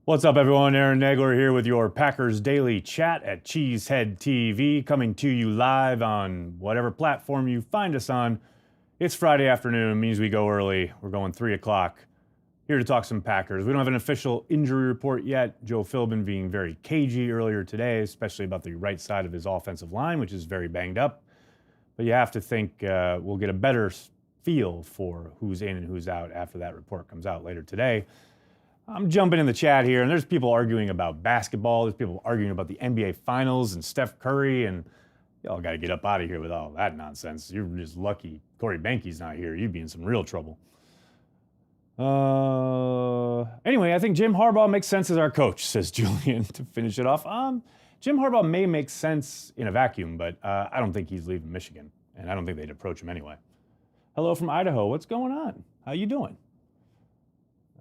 What's up, everyone? Aaron Nagler here with your Packers Daily Chat at Cheesehead TV, coming to you live on whatever platform you find us on. It's Friday afternoon, means we go early. We're going 3 o'clock. Here to talk some Packers. We don't have an official injury report yet. Joe Philbin being very cagey earlier today, especially about the right side of his offensive line, which is very banged up. But you have to think we'll get a better feel for who's in and who's out after that report comes out later today. I'm jumping in the chat here, and there's people arguing about basketball. There's people arguing about the NBA Finals and Steph Curry, and y'all got to get up out of here with all that nonsense. You're just lucky Corey Behnke's not here. You'd be in some real trouble. Anyway, I think Jim Harbaugh makes sense as our coach, says Julian to finish it off. Jim Harbaugh may make sense in a vacuum, but I don't think he's leaving Michigan, and I don't think they'd approach him anyway. Hello from Idaho. What's going on? How you doing?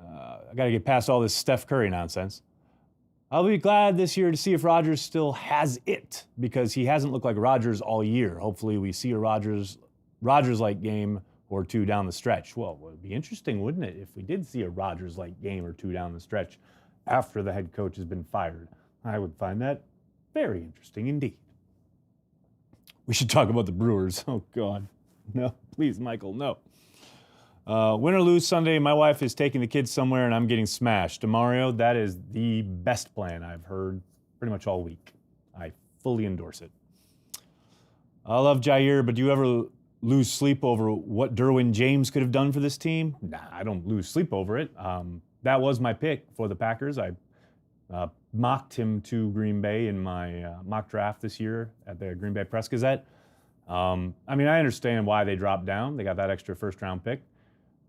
I got to get past all this Steph Curry nonsense. I'll be glad this year to see if Rodgers still has it, because he hasn't looked like Rodgers all year. Hopefully we see a Rodgers-like game or two down the stretch. Well, it would be interesting, wouldn't it, if we did see a Rodgers-like game or two down the stretch after the head coach has been fired. I would find that very interesting indeed. We should talk about the Brewers. Oh, God. No, please, Michael, no. Win or lose Sunday, my wife is taking the kids somewhere and I'm getting smashed. DeMario, that is the best plan I've heard pretty much all week. I fully endorse it. I love Jaire, but do you ever lose sleep over what Derwin James could have done for this team? Nah, I don't lose sleep over it. That was my pick for the Packers. I mocked him to Green Bay in my mock draft this year at the Green Bay Press Gazette. I understand why they dropped down. They got that extra first-round pick.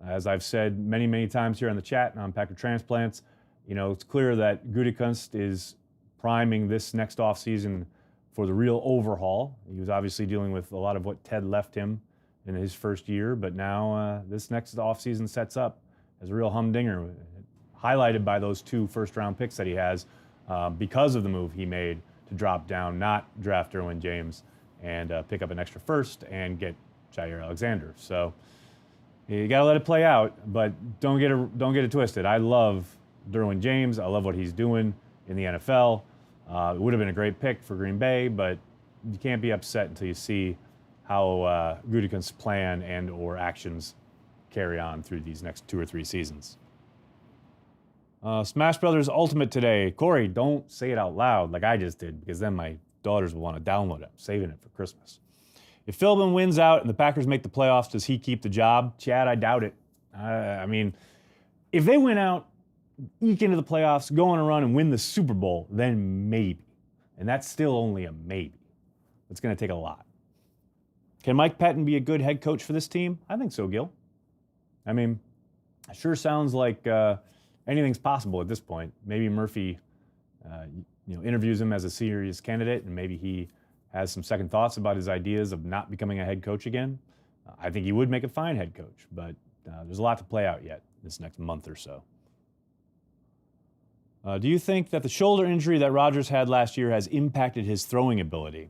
As I've said many, many times here on the chat and on Packer Transplants, it's clear that Gutekunst is priming this next offseason for the real overhaul. He was obviously dealing with a lot of what Ted left him in his first year, but now this next offseason sets up as a real humdinger, highlighted by those 2 first-round picks that he has because of the move he made to drop down, not draft Derwin James, and pick up an extra first and get Jaire Alexander. So you got to let it play out, but don't get it twisted. I love Derwin James. I love what he's doing in the NFL. It would have been a great pick for Green Bay, but you can't be upset until you see how Gutekunst's plan and or actions carry on through these next 2 or 3 seasons. Smash Brothers Ultimate today. Corey, don't say it out loud like I just did, because then my daughters will want to download it. I'm saving it for Christmas. If Philbin wins out and the Packers make the playoffs, does he keep the job? Chad, I doubt it. If they win out, eke into the playoffs, go on a run and win the Super Bowl, then maybe. And that's still only a maybe. It's going to take a lot. Can Mike Pettin be a good head coach for this team? I think so, Gil. It sure sounds like anything's possible at this point. Maybe Murphy interviews him as a serious candidate, and maybe he has some second thoughts about his ideas of not becoming a head coach again. I think he would make a fine head coach, but there's a lot to play out yet this next month or so. Do you think that the shoulder injury that Rodgers had last year has impacted his throwing ability?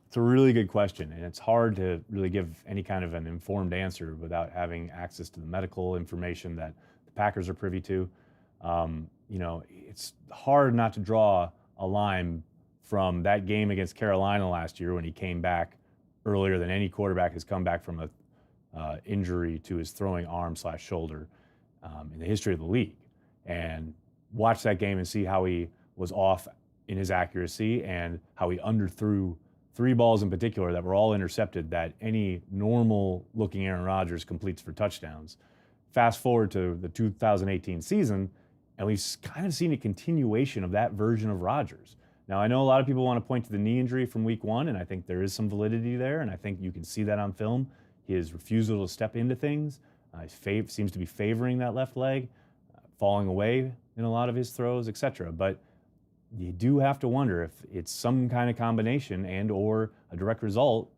It's a really good question, and it's hard to really give any kind of an informed answer without having access to the medical information that the Packers are privy to. It's hard not to draw a line from that game against Carolina last year when he came back earlier than any quarterback has come back from a injury to his throwing arm / shoulder in the history of the league. And watch that game and see how he was off in his accuracy and how he underthrew 3 balls in particular that were all intercepted that any normal-looking Aaron Rodgers completes for touchdowns. Fast forward to the 2018 season, and we've kind of seen a continuation of that version of Rodgers. Now, I know a lot of people want to point to the knee injury from week 1, and I think there is some validity there, and I think you can see that on film. His refusal to step into things seems to be favoring that left leg, falling away in a lot of his throws, etc. But you do have to wonder if it's some kind of combination and or a direct result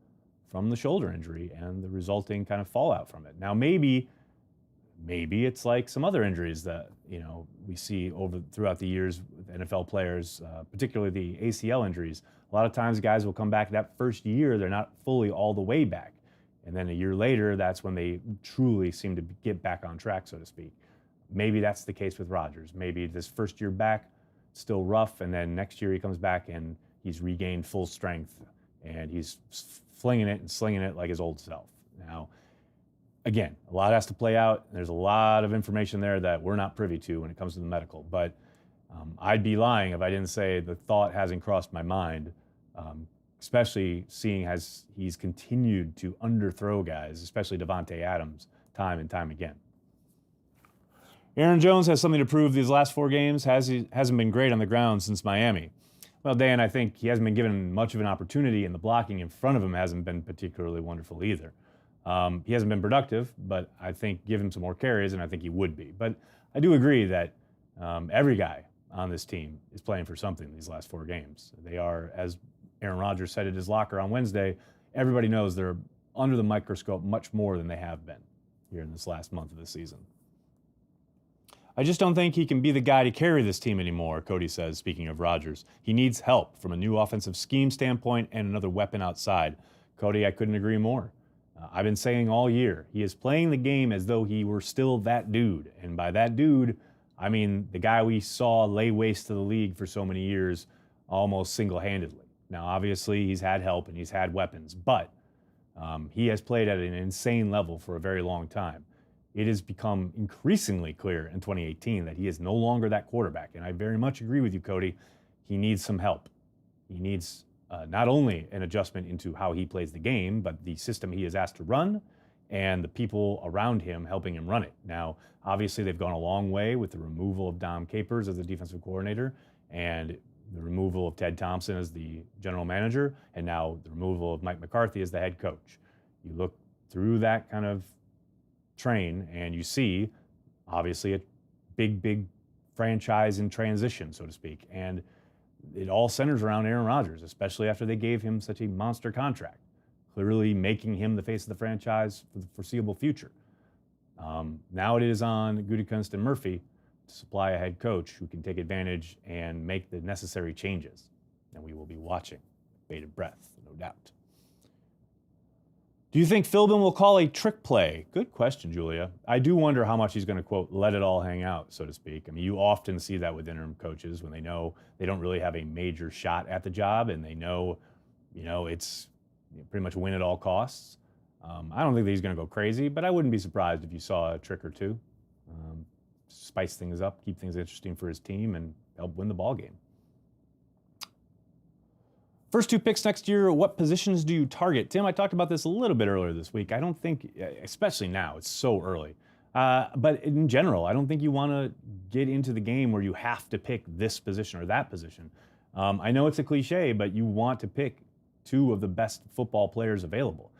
from the shoulder injury and the resulting kind of fallout from it. Now, maybe it's like some other injuries that we see throughout the years with NFL players, particularly the ACL injuries. A lot of times guys will come back that first year, they're not fully all the way back. And then a year later, that's when they truly seem to get back on track, so to speak. Maybe that's the case with Rodgers. Maybe this first year back still rough, and then next year he comes back and he's regained full strength and he's flinging it and slinging it like his old self. Now, again, a lot has to play out. There's a lot of information there that we're not privy to when it comes to the medical, but I'd be lying if I didn't say the thought hasn't crossed my mind, especially seeing as he's continued to underthrow guys, especially Devontae Adams, time and time again. Aaron Jones has something to prove these last 4 games. Hasn't been great on the ground since Miami. Well, Dan, I think he hasn't been given much of an opportunity, and the blocking in front of him hasn't been particularly wonderful either. He hasn't been productive, but I think give him some more carries, and I think he would be. But I do agree that every guy on this team is playing for something these last 4 games. They are, as Aaron Rodgers said at his locker on Wednesday, everybody knows they're under the microscope much more than they have been here in this last month of the season. I just don't think he can be the guy to carry this team anymore, Cody says, speaking of Rodgers. He needs help from a new offensive scheme standpoint and another weapon outside. Cody, I couldn't agree more. I've been saying all year, he is playing the game as though he were still that dude. And by that dude, I mean the guy we saw lay waste to the league for so many years almost single-handedly. Now, obviously, he's had help and he's had weapons, but he has played at an insane level for a very long time. It has become increasingly clear in 2018 that he is no longer that quarterback. And I very much agree with you, Cody. He needs some help. He needs not only an adjustment into how he plays the game, but the system he is asked to run and the people around him helping him run it. Now, obviously, they've gone a long way with the removal of Dom Capers as the defensive coordinator and the removal of Ted Thompson as the general manager, and now the removal of Mike McCarthy as the head coach. You look through that kind of train and you see obviously a big franchise in transition, so to speak, and it all centers around Aaron Rodgers, especially after they gave him such a monster contract, clearly making him the face of the franchise for the foreseeable future. Now it is on Gutekunst and Murphy to supply a head coach who can take advantage and make the necessary changes, and we will be watching bated breath, no doubt. Do you think Philbin will call a trick play? Good question, Julia. I do wonder how much he's going to, quote, let it all hang out, so to speak. I mean, you often see that with interim coaches when they know they don't really have a major shot at the job and they know, it's pretty much win at all costs. I don't think that he's going to go crazy, but I wouldn't be surprised if you saw a trick or two. Spice things up, keep things interesting for his team, and help win the ball game. First 2 picks next year, what positions do you target? Tim, I talked about this a little bit earlier this week. I don't think, especially now, it's so early. But in general, I don't think you want to get into the game where you have to pick this position or that position. I know it's a cliche, but you want to pick 2 of the best football players available.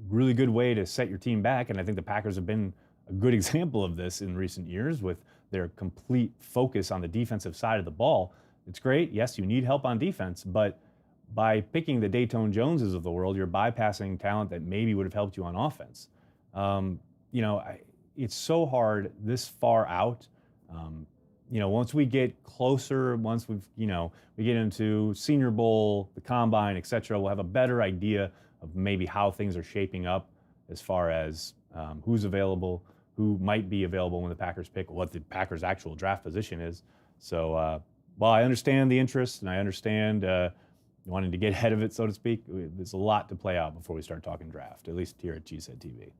Really good way to set your team back, and I think the Packers have been a good example of this in recent years with their complete focus on the defensive side of the ball. It's great. Yes, you need help on defense, but by picking the Dayton Joneses of the world, you're bypassing talent that maybe would have helped you on offense. It's so hard this far out. Once we get closer, once we get into Senior Bowl, the Combine, et cetera, we'll have a better idea of maybe how things are shaping up as far as who's available, who might be available when the Packers pick, what the Packers' actual draft position is. So while I understand the interest and I understand wanting to get ahead of it, so to speak, there's a lot to play out before we start talking draft, at least here at GSED TV.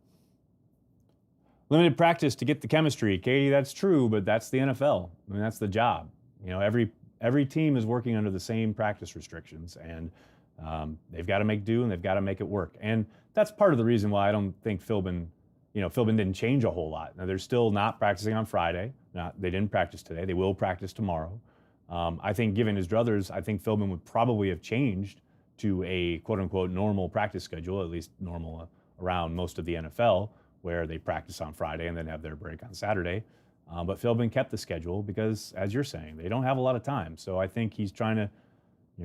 Limited practice to get the chemistry. Katie, that's true, but that's the NFL. I mean, that's the job. Every team is working under the same practice restrictions, and they've got to make do and they've got to make it work. And that's part of the reason why I don't think Philbin didn't change a whole lot. Now, they're still not practicing on Friday. They didn't practice today. They will practice tomorrow. I think given his druthers, I think Philbin would probably have changed to a quote-unquote normal practice schedule, at least normal around most of the NFL, where they practice on Friday and then have their break on Saturday. But Philbin kept the schedule because, as you're saying, they don't have a lot of time. So I think he's trying to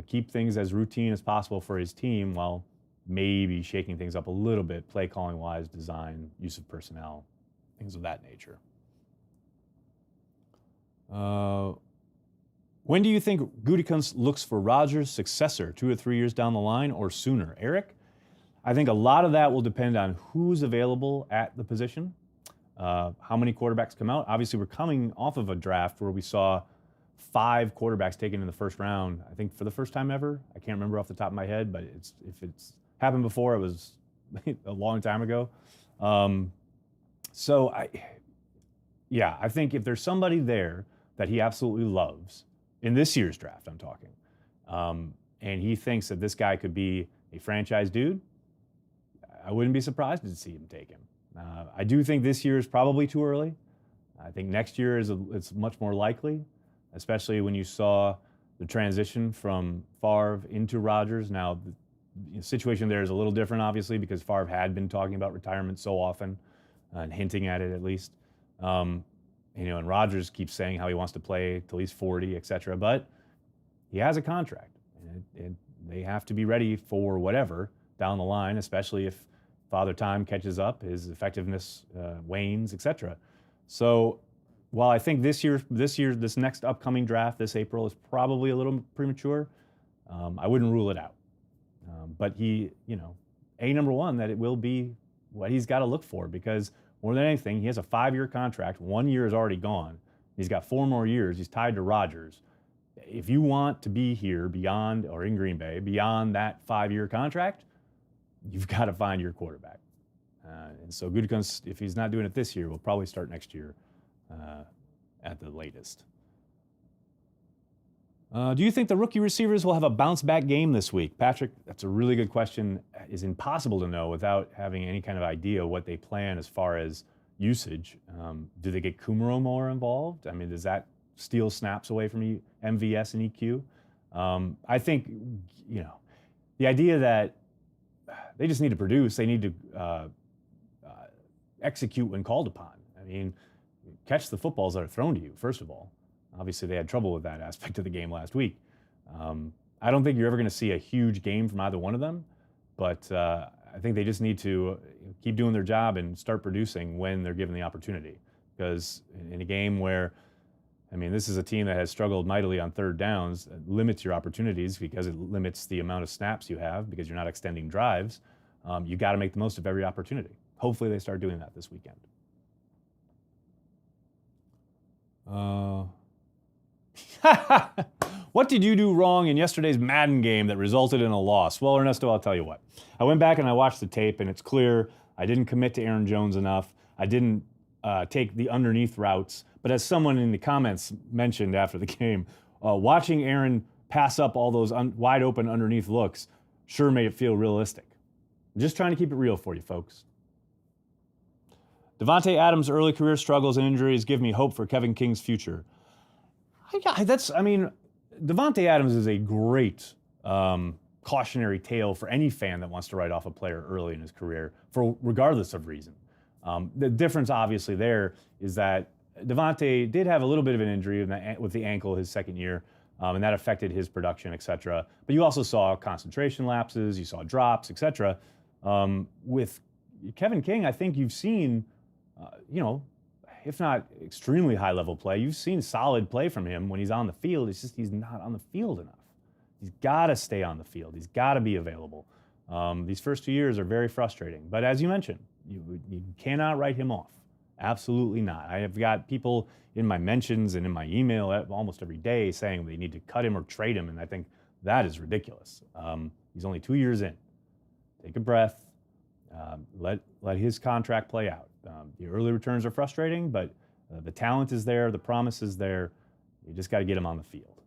keep things as routine as possible for his team while maybe shaking things up a little bit, play calling wise, design, use of personnel, things of that nature. When do you think Gutekunst looks for Rodgers' successor, 2 or 3 years down the line or sooner? Eric? I think a lot of that will depend on who's available at the position, how many quarterbacks come out. Obviously, we're coming off of a draft where we saw 5 quarterbacks taken in the first round, I think for the first time ever. I can't remember off the top of my head, but if it's happened before, it was a long time ago. So I think if there's somebody there that he absolutely loves, in this year's draft I'm talking, and he thinks that this guy could be a franchise dude, I wouldn't be surprised to see him take him. I do think this year is probably too early. I think next year it's much more likely, especially when you saw the transition from Favre into Rodgers. Now, the situation there is a little different, obviously, because Favre had been talking about retirement so often and hinting at it at least. And Rodgers keeps saying how he wants to play till he's 40, et cetera. But he has a contract, and they have to be ready for whatever down the line, especially if Father Time catches up, his effectiveness wanes, et cetera. So while I think this next upcoming draft, this April, is probably a little premature, I wouldn't rule it out. But number one, that it will be what he's got to look for, because more than anything, he has a 5-year contract. 1 year is already gone. He's got 4 more years. He's tied to Rodgers. If you want to be here beyond, or in Green Bay, beyond that 5-year contract, you've got to find your quarterback. And so Gutekunst, if he's not doing it this year, will probably start next year at the latest. Do you think the rookie receivers will have a bounce-back game this week? Patrick, that's a really good question. It's impossible to know without having any kind of idea what they plan as far as usage. Do they get Kumaro more involved? I mean, does that steal snaps away from MVS and EQ? I think, the idea that they just need to produce, they need to execute when called upon. I mean, catch the footballs that are thrown to you, first of all. Obviously, they had trouble with that aspect of the game last week. I don't think you're ever going to see a huge game from either one of them, but I think they just need to keep doing their job and start producing when they're given the opportunity. Because in a game where, this is a team that has struggled mightily on third downs, it limits your opportunities because it limits the amount of snaps you have because you're not extending drives. You got to make the most of every opportunity. Hopefully they start doing that this weekend. What did you do wrong in yesterday's Madden game that resulted in a loss? Well, Ernesto, I'll tell you what. I went back and I watched the tape, and it's clear I didn't commit to Aaron Jones enough. I didn't take the underneath routes. But as someone in the comments mentioned after the game, watching Aaron pass up all those wide open underneath looks sure made it feel realistic. I'm just trying to keep it real for you, folks. Devontae Adams' early career struggles and injuries give me hope for Kevin King's future. Devontae Adams is a great cautionary tale for any fan that wants to write off a player early in his career, regardless of reason. The difference, obviously, there is that Devontae did have a little bit of an injury with the ankle his second year, and that affected his production, et cetera. But you also saw concentration lapses, you saw drops, et cetera. With Kevin King, I think you've seen, if not extremely high-level play, you've seen solid play from him when he's on the field. It's just he's not on the field enough. He's got to stay on the field. He's got to be available. These first 2 years are very frustrating. But as you mentioned, you cannot write him off. Absolutely not. I have got people in my mentions and in my email almost every day saying they need to cut him or trade him, and I think that is ridiculous. He's only 2 years in. Take a breath. Let his contract play out. The early returns are frustrating, but the talent is there, the promise is there. You just got to get him on the field.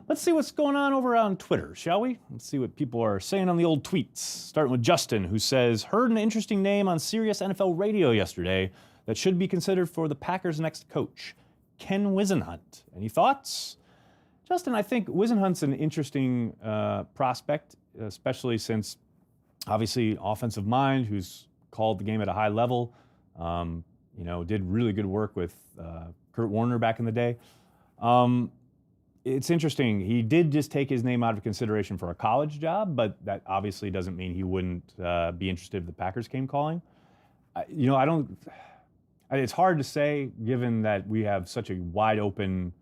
Let's see what's going on over on Twitter, shall we? Let's see what people are saying on the old tweets. Starting with Justin, who says, heard an interesting name on Sirius NFL Radio yesterday that should be considered for the Packers' next coach, Ken Whisenhunt. Any thoughts? Justin, I think Whisenhunt's an interesting prospect, especially since, obviously, offensive mind, who's called the game at a high level, did really good work with Kurt Warner back in the day. It's interesting. He did just take his name out of consideration for a college job, but that obviously doesn't mean he wouldn't be interested if the Packers came calling. It's hard to say, given that we have such a wide open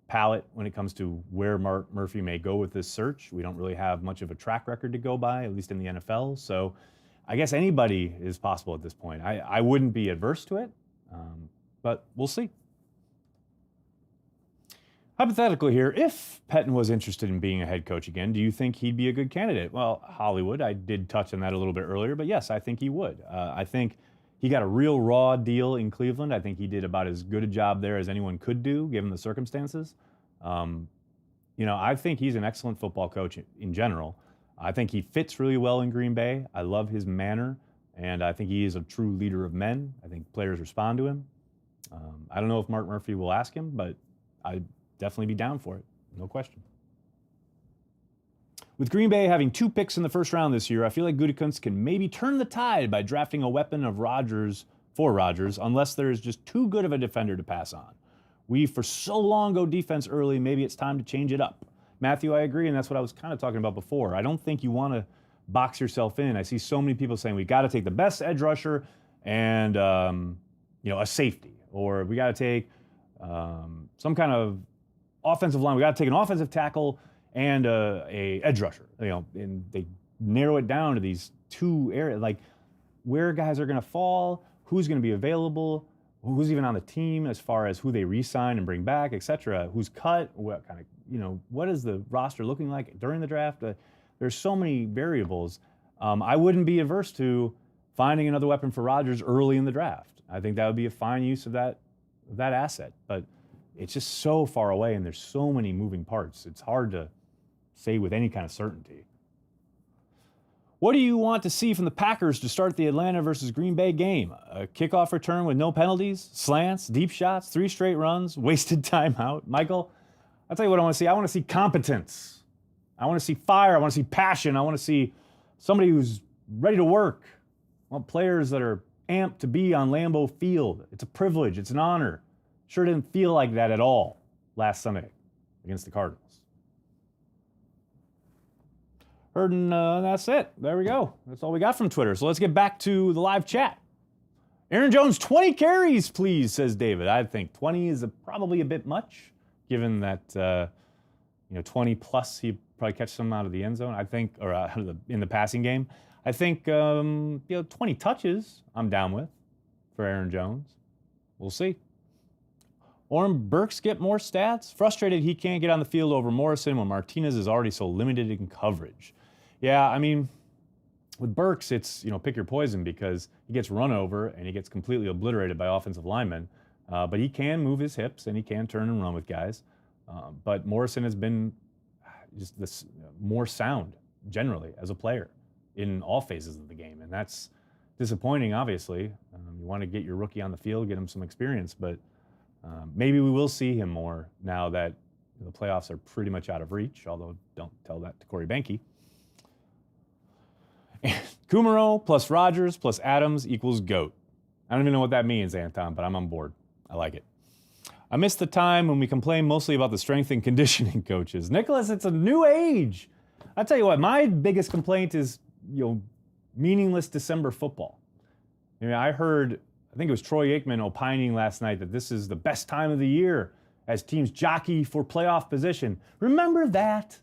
palette when it comes to where Mark Murphy may go with this search. We don't really have much of a track record to go by, at least in the NFL. So I guess anybody is possible at this point. I wouldn't be adverse to it, but we'll see. Hypothetically here, if Pettine was interested in being a head coach again, do you think he'd be a good candidate? Well, Hollywood, I did touch on that a little bit earlier, but yes, I think he would. I think he got a real raw deal in Cleveland. I think he did about as good a job there as anyone could do, given the circumstances. I think he's an excellent football coach in general. I think he fits really well in Green Bay. I love his manner, and I think he is a true leader of men. I think players respond to him. I don't know if Mark Murphy will ask him, but I'd definitely be down for it, no question. With Green Bay having 2 picks in the first round this year, I feel like Gutekunst can maybe turn the tide by drafting a weapon of Rodgers for Rodgers, unless there is just too good of a defender to pass on. We for so long go defense early, maybe it's time to change it up. Matthew, I agree, and that's what I was kind of talking about before. I don't think you want to box yourself in. I see so many people saying we got to take the best edge rusher and a safety, or we got to take some kind of offensive line. We got to take an offensive tackle and a edge rusher. And they narrow it down to these 2 areas, like where guys are going to fall, who's going to be available, who's even on the team as far as who they re-sign and bring back, etc. Who's cut, what kind of, what is the roster looking like during the draft? There's so many variables. I wouldn't be averse to finding another weapon for Rodgers early in the draft. I think that would be a fine use of that asset, but it's just so far away and there's so many moving parts. It's hard to say with any kind of certainty. What do you want to see from the Packers to start the Atlanta versus Green Bay game? A kickoff return with no penalties, slants, deep shots, 3 straight runs, wasted timeout. Michael, I'll tell you what I want to see. I want to see competence. I want to see fire. I want to see passion. I want to see somebody who's ready to work. I want players that are amped to be on Lambeau Field. It's a privilege. It's an honor. Sure didn't feel like that at all last Sunday against the Cardinals. Heard, and that's it. There we go. That's all we got from Twitter. So let's get back to the live chat. Aaron Jones, 20 carries, please, says David. I think 20 is probably a bit much, given that 20 plus he'd probably catch some out of the end zone. I think, or in the passing game. I think 20 touches I'm down with for Aaron Jones. We'll see. Orm Burks get more stats? Frustrated he can't get on the field over Morrison when Martinez is already so limited in coverage. Yeah, I mean, with Burks, it's, pick your poison because he gets run over and he gets completely obliterated by offensive linemen. But he can move his hips and he can turn and run with guys. But Morrison has been just this more sound generally as a player in all phases of the game. And that's disappointing, obviously. You want to get your rookie on the field, get him some experience, but maybe we will see him more now that the playoffs are pretty much out of reach, although don't tell that to Corey Benke. Kumaro plus Rodgers plus Adams equals GOAT. I don't even know what that means, Anton, but I'm on board. I like it. I miss the time when we complain mostly about the strength and conditioning coaches. Nicholas, it's a new age. I'll tell you what, my biggest complaint is, meaningless December football. I heard, I think it was Troy Aikman opining last night that this is the best time of the year as teams jockey for playoff position. Remember that?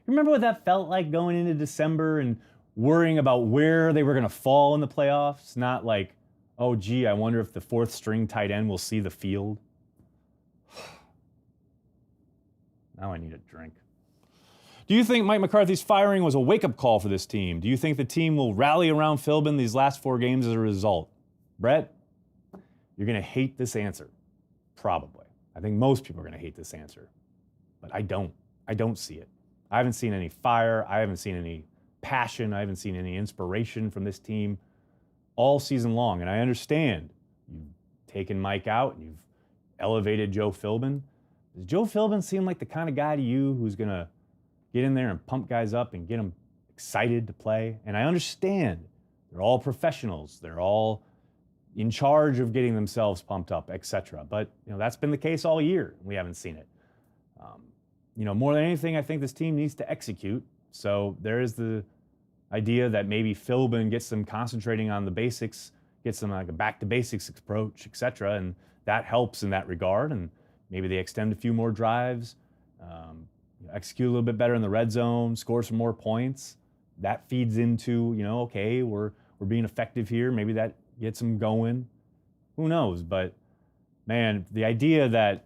Remember what that felt like going into December and worrying about where they were going to fall in the playoffs? Not like, oh, gee, I wonder if the 4th string tight end will see the field. Now I need a drink. Do you think Mike McCarthy's firing was a wake-up call for this team? Do you think the team will rally around Philbin these last 4 games as a result? Brett, you're going to hate this answer. Probably. I think most people are going to hate this answer. But I don't. I don't see it. I haven't seen any fire. I haven't seen any passion. I haven't seen any inspiration from this team all season long. And I understand you've taken Mike out and you've elevated Joe Philbin. Does Joe Philbin seem like the kind of guy to you who's going to get in there and pump guys up and get them excited to play? And I understand they're all professionals. They're all in charge of getting themselves pumped up, etc. But that's been the case all year. We haven't seen it. More than anything, I think this team needs to execute. So there is the idea that maybe Philbin gets them concentrating on the basics, gets them like a back to basics approach, etc. And that helps in that regard. And maybe they extend a few more drives, execute a little bit better in the red zone, score some more points. That feeds into, okay, we're being effective here. Maybe that gets them going. Who knows? But man, the idea that,